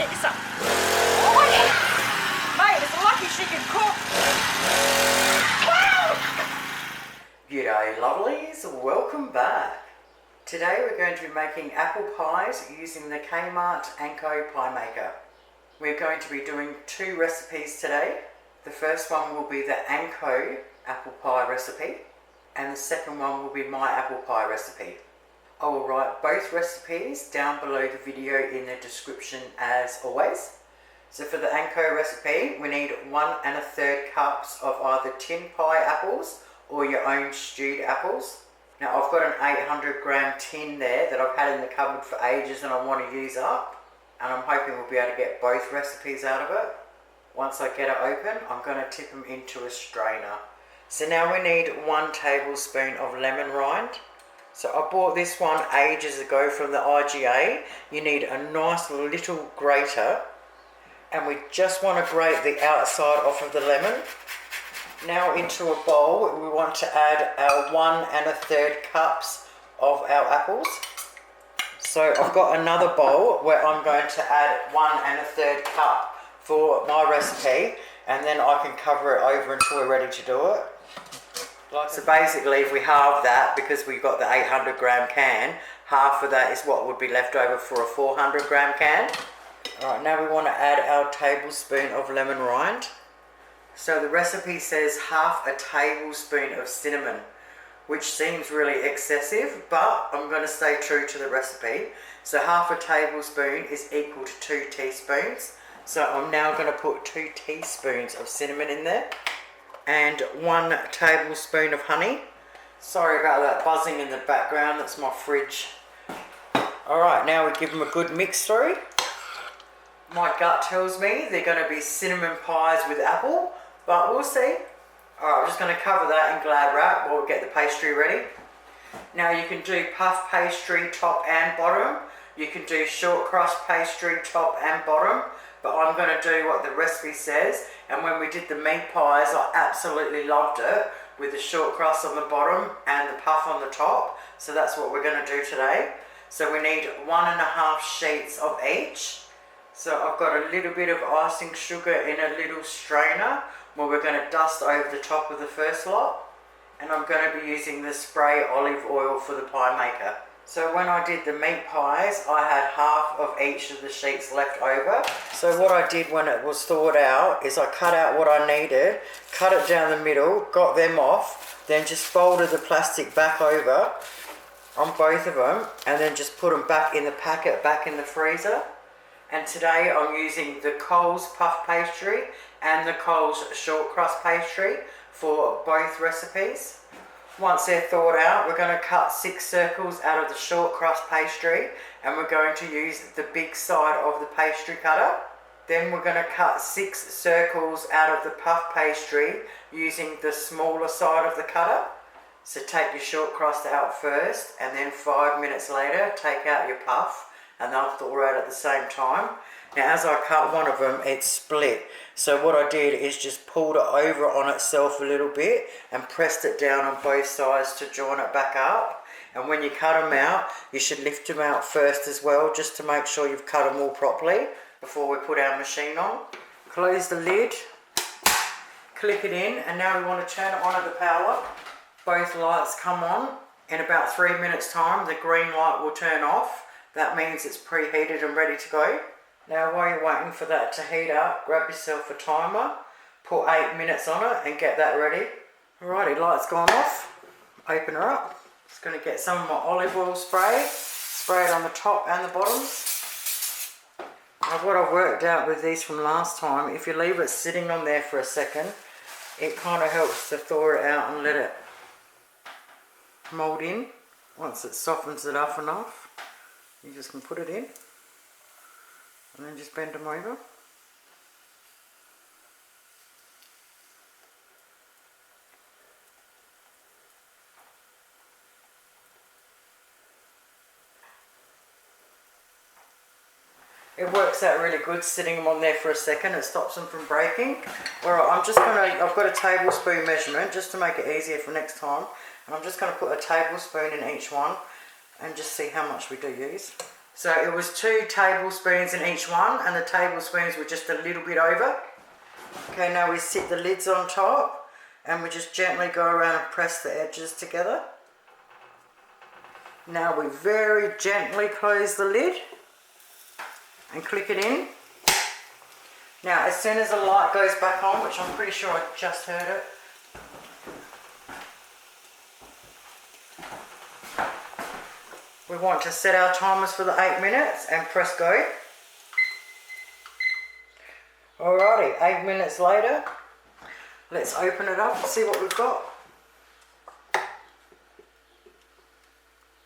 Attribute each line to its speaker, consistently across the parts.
Speaker 1: get you some. Oh yeah. Mate, it's lucky she can cook. Wow!
Speaker 2: G'day lovelies, welcome back. Today we're going to be making apple pies using the Kmart Anko pie maker. We're going to be doing two recipes today. The first one will be the Anko apple pie recipe and the second one will be my apple pie recipe. I will write both recipes down below the video in the description as always. So for the Anko recipe we need 1 1/3 cups of either tin pie apples or your own stewed apples. Now I've got an 800 gram tin there that I've had in the cupboard for ages and I want to use up, and I'm hoping we'll be able to get both recipes out of it. Once I get it open, I'm going to tip them into a strainer. So now we need 1 tablespoon of lemon rind. So I bought this one ages ago from the IGA. You need a nice little grater and we just want to grate the outside off of the lemon. Now into a bowl we want to add our 1 1/3 cups of our apples. So I've got another bowl where I'm going to add 1 1/3 cup for my recipe, and then I can cover it over until we're ready to do it. So basically if we halve that, because we've got the 800 gram can, half of that is what would be left over for a 400 gram can. Alright, now we want to add our tablespoon of lemon rind. So the recipe says half a tablespoon of cinnamon, which seems really excessive, but I'm going to stay true to the recipe. So half a tablespoon is equal to 2 teaspoons. So I'm now going to put 2 teaspoons of cinnamon in there and 1 tablespoon of honey. Sorry about that buzzing in the background, that's my fridge. Alright, now we give them a good mix through. My gut tells me they're going to be cinnamon pies with apple, but we'll see. Alright, I'm just going to cover that in Glad wrap while we get the pastry ready. Now you can do puff pastry top and bottom. You can do short crust pastry top and bottom, but I'm going to do what the recipe says. And when we did the meat pies, I absolutely loved it with the short crust on the bottom and the puff on the top. So that's what we're going to do today. So we need 1 1/2 sheets of each. So I've got a little bit of icing sugar in a little strainer where we're going to dust over the top of the first lot. And I'm going to be using the spray olive oil for the pie maker. So when I did the meat pies, I had half of each of the sheets left over. So what I did when it was thawed out is I cut out what I needed, cut it down the middle, got them off, then just folded the plastic back over on both of them and then just put them back in the packet, back in the freezer. And today I'm using the Coles puff pastry and the Coles short crust pastry for both recipes. Once they're thawed out, we're going to cut 6 circles out of the short crust pastry and we're going to use the big side of the pastry cutter. Then we're going to cut 6 circles out of the puff pastry using the smaller side of the cutter. So take your short crust out first and then 5 minutes later take out your puff and they'll thaw out at the same time. Now as I cut one of them, it split. So what I did is just pulled it over on itself a little bit and pressed it down on both sides to join it back up. And when you cut them out, you should lift them out first as well, just to make sure you've cut them all properly before we put our machine on. Close the lid, click it in, and now we want to turn it on at the power. Both lights come on. In about 3 minutes time, the green light will turn off. That means it's preheated and ready to go. Now while you're waiting for that to heat up, grab yourself a timer, put 8 minutes on it and get that ready. Alrighty, light's gone off. Open her up. Just going to get some of my olive oil spray it on the top and the bottoms. Now what I've worked out with these from last time, if you leave it sitting on there for a second, it kind of helps to thaw it out and let it mould in. Once it softens it up enough, you just can put it in and then just bend them over. It works out really good sitting them on there for a second. It stops them from breaking. Alright, I've got a tablespoon measurement just to make it easier for next time. And I'm just going to put a tablespoon in each one and just see how much we do use. So it was 2 tablespoons in each one, and the tablespoons were just a little bit over. Okay, now we sit the lids on top and we just gently go around and press the edges together. Now we very gently close the lid and click it in. Now as soon as the light goes back on, which I'm pretty sure I just heard it, we want to set our timers for the 8 minutes and press go. Alrighty, 8 minutes later, let's open it up and see what we've got.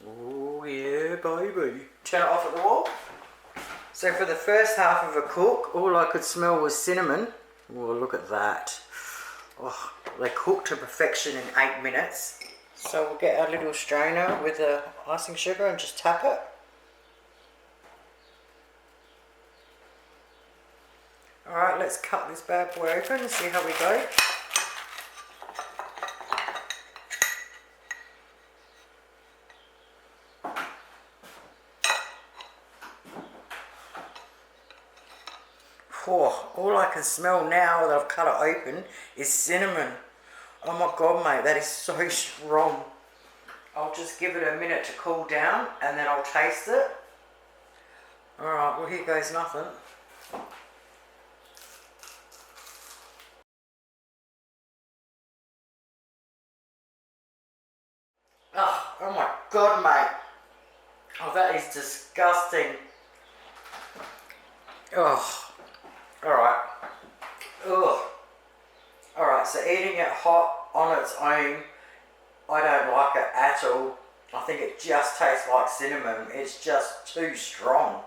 Speaker 2: Oh yeah, baby. Turn it off at the wall. So for the first half of a cook, all I could smell was cinnamon. Oh, look at that. Oh, they cooked to perfection in 8 minutes. So we'll get our little strainer with the icing sugar and just tap it. Alright, let's cut this bad boy open and see how we go. Oh, all I can smell now that I've cut it open is cinnamon. Oh my god, mate, that is so strong. I'll just give it a minute to cool down and then I'll taste it. Alright, well here goes nothing. Oh my god, mate. Oh, that is disgusting. Oh. Alright. Ugh. Alright, so eating it hot on its own, I don't like it at all. I think it just tastes like cinnamon. It's just too strong.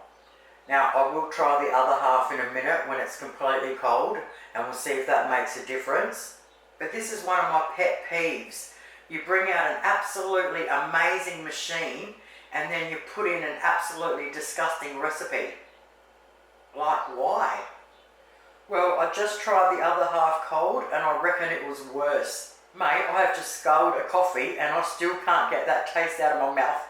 Speaker 2: Now, I will try the other half in a minute when it's completely cold, and we'll see if that makes a difference. But this is one of my pet peeves. You bring out an absolutely amazing machine, and then you put in an absolutely disgusting recipe. Like, why? Well, I just tried the other half cold and I reckon it was worse. Mate, I have just sculled a coffee and I still can't get that taste out of my mouth.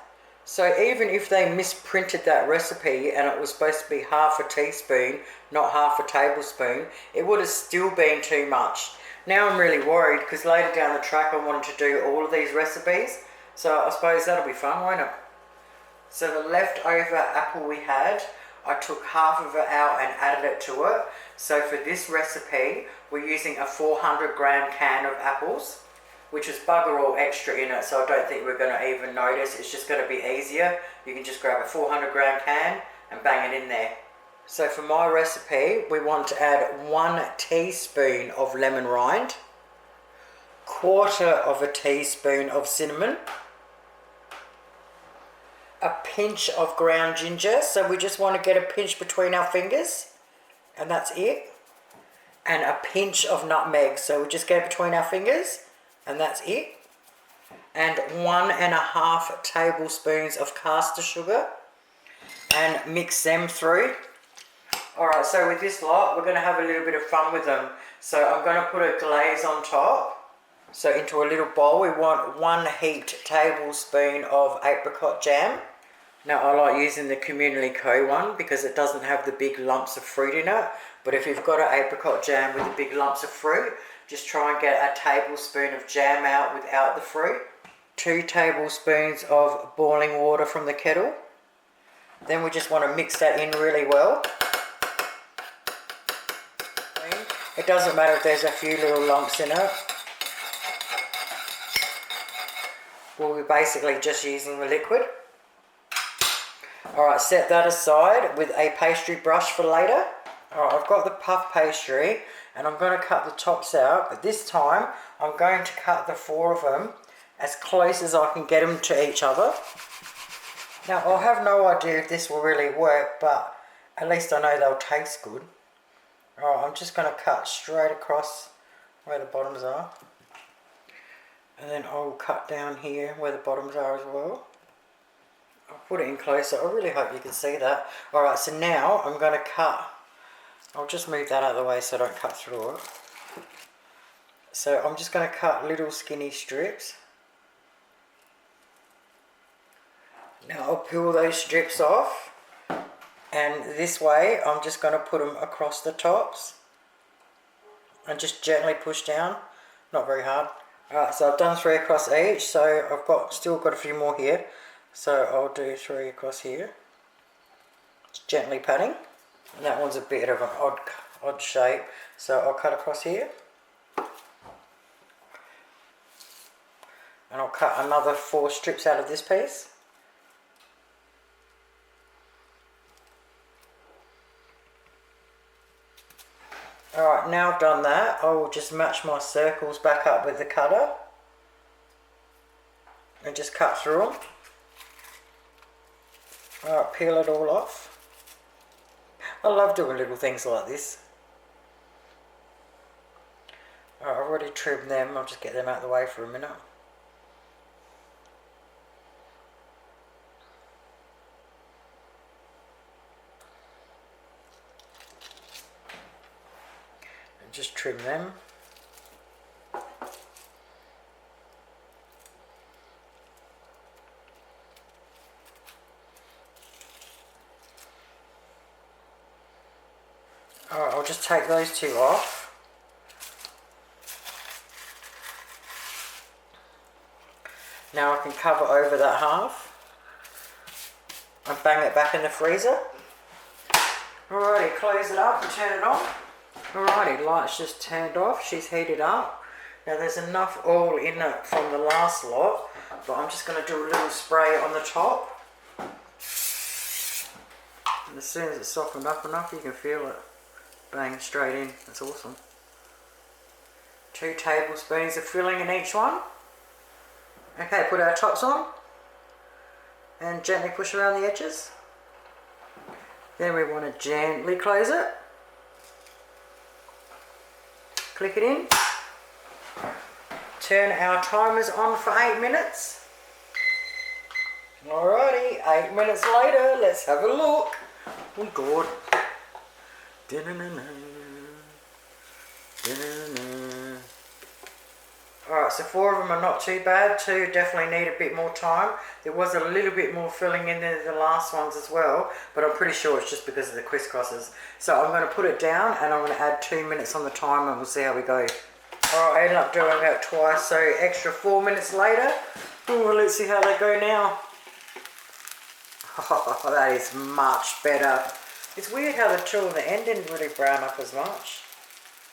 Speaker 2: So even if they misprinted that recipe and it was supposed to be half a teaspoon, not half a tablespoon, it would have still been too much. Now I'm really worried because later down the track I wanted to do all of these recipes. So I suppose that'll be fun, won't it? So the leftover apple we had, I took half of it out and added it to it. So for this recipe, we're using a 400 gram can of apples, which is bugger all extra in it, so I don't think we're going to even notice. It's just going to be easier. You can just grab a 400 gram can and bang it in there. So for my recipe, we want to add 1 teaspoon of lemon rind, 1/4 teaspoon of cinnamon, a pinch of ground ginger, so we just want to get a pinch between our fingers, and that's it, and a pinch of nutmeg, so we just get it between our fingers, and that's it, and 1.5 tablespoons of caster sugar, and mix them through. Alright, so with this lot, we're going to have a little bit of fun with them. So I'm going to put a glaze on top. So into a little bowl, we want 1 heaped tablespoon of apricot jam. Now I like using the Community Co one because it doesn't have the big lumps of fruit in it. But if you've got an apricot jam with the big lumps of fruit, just try and get a tablespoon of jam out without the fruit. 2 tablespoons of boiling water from the kettle. Then we just want to mix that in really well. It doesn't matter if there's a few little lumps in it. Well, we're basically just using the liquid. Alright, set that aside with a pastry brush for later. Alright, I've got the puff pastry and I'm going to cut the tops out, but this time I'm going to cut the 4 of them as close as I can get them to each other. Now, I have no idea if this will really work, but at least I know they'll taste good. Alright, I'm just going to cut straight across where the bottoms are. And then I'll cut down here where the bottoms are as well. I'll put it in closer. I really hope you can see that. Alright, so now I'm going to cut. I'll just move that out of the way so I don't cut through it. So I'm just going to cut little skinny strips. Now I'll peel those strips off. And this way I'm just going to put them across the tops and just gently push down, not very hard. Alright, so I've done 3 across each, so I've still got a few more here, so I'll do 3 across here, just gently patting. And that one's a bit of an odd shape, so I'll cut across here, and I'll cut another 4 strips out of this piece. Alright, now I've done that, I will just match my circles back up with the cutter and just cut through them. Alright, peel it all off. I love doing little things like this. Alright, I've already trimmed them, I'll just get them out of the way for a minute. Just trim them. Alright, I'll just take those 2 off. Now I can cover over that half and bang it back in the freezer. Alrighty, close it up and turn it on. Alrighty, light's just turned off, she's heated up. Now there's enough oil in it from the last lot, but I'm just going to do a little spray on the top. And as soon as it's softened up enough, you can feel it bang straight in. That's awesome. 2 tablespoons of filling in each one. Okay, put our tops on and gently push around the edges. Then we want to gently close it. Click it in. Turn our timers on for 8 minutes. Alrighty, 8 minutes later, let's have a look. Oh God. Alright, so 4 of them are not too bad. 2 definitely need a bit more time. There was a little bit more filling in there than the last ones as well, but I'm pretty sure it's just because of the crisscrosses. So I'm going to put it down and I'm going to add 2 minutes on the timer and we'll see how we go. Alright, I ended up doing that twice, so extra 4 minutes later. Ooh, let's see how they go now. Oh, that is much better. It's weird how the 2 on the end didn't really brown up as much.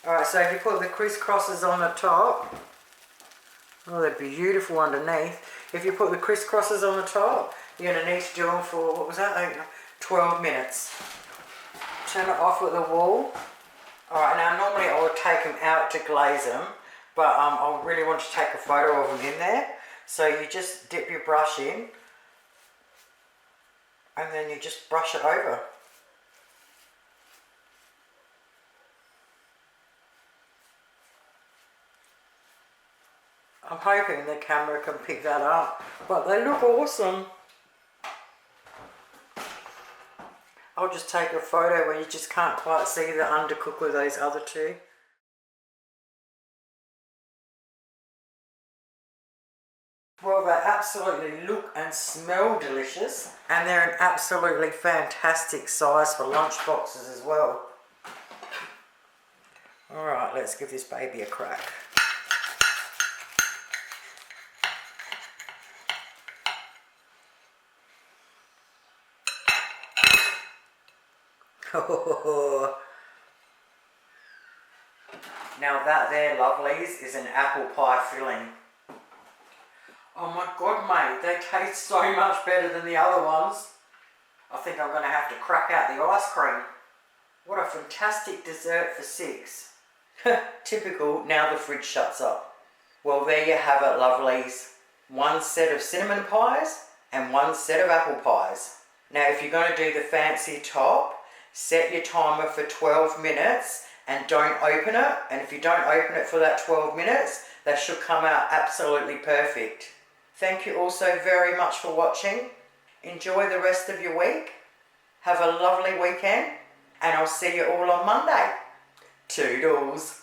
Speaker 2: Alright, so if you put the crisscrosses on the top, oh, they're beautiful underneath. If you put the crisscrosses on the top, you're going to need to do them for, what was that, 12 minutes. Turn it off with the wall. Alright, now normally I would take them out to glaze them, but I really want to take a photo of them in there. So you just dip your brush in, and then you just brush it over. I'm hoping the camera can pick that up, but they look awesome. I'll just take a photo where you just can't quite see the undercook with those other 2. Well, they absolutely look and smell delicious, and they're an absolutely fantastic size for lunch boxes as well. Alright, let's give this baby a crack. Now that there, lovelies, is an apple pie filling. Oh my God, mate, they taste so much better than the other ones. I think I'm going to have to crack out the ice cream. What a fantastic dessert for 6. Typical, now the fridge shuts up. Well, there you have it, lovelies. 1 set of cinnamon pies and 1 set of apple pies. Now, if you're going to do the fancy top, set your timer for 12 minutes and don't open it. And if you don't open it for that 12 minutes, that should come out absolutely perfect. Thank you all so very much for watching. Enjoy the rest of your week. Have a lovely weekend. And I'll see you all on Monday. Toodles.